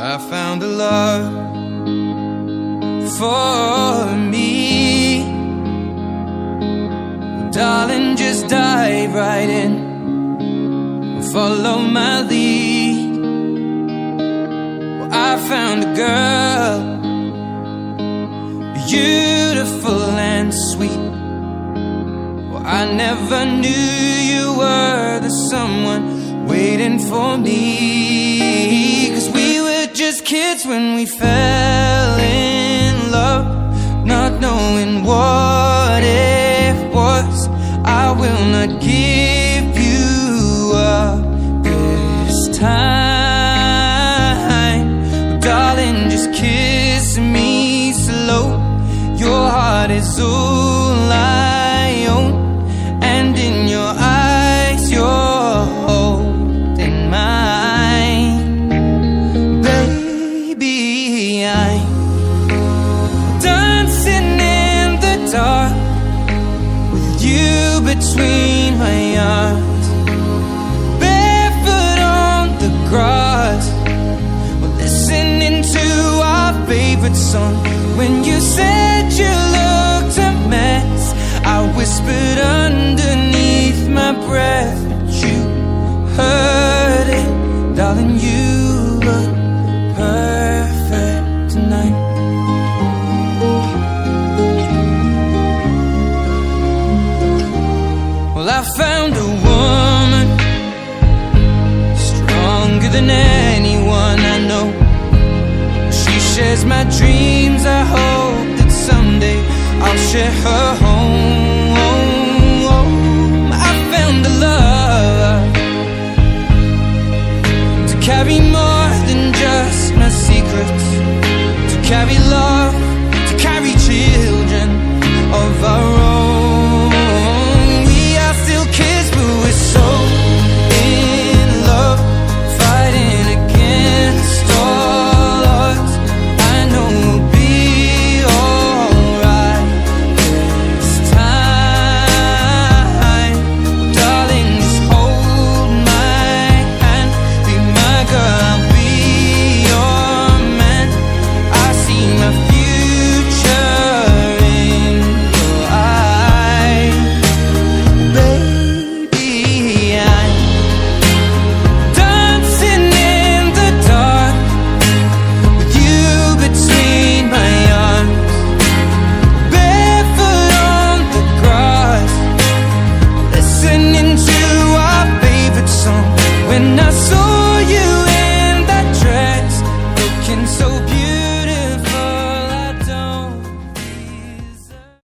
I found a love for me. Darling, just dive right in, follow my lead. Well, I found a girl, beautiful and sweet. Well, I never knew you were the someone waiting for me. 'Cause we were just kids when we fell in love, not knowing what it was. I will not give you up this time. But darling, just kiss me slow. Your heart is all I own, and in your eyes you're holding mine. Baby, I'm dancing in the dark with you between my arms, barefoot on the grass. We're listening to our favorite song. When you said you looked a mess, I whispered underneath my breath, but you heard it. Darling, you look perfect tonight. Well, I found a woman stronger than anyone I know. She shares my dreams. I hope that someday I'll share her home. I found a love to carry more than just my secrets, to carry love, to carry children of our own. We are still kids, but we're so in love, fighting against all odds. I know we'll be alright this time. Darling, just hold my hand, be my girl, I'll be your man. I see my future in your eyes. Baby, I'm dancing in the dark with you between my arms, barefoot on the grass, listening to our favorite song. When I saw you in that dress, looking so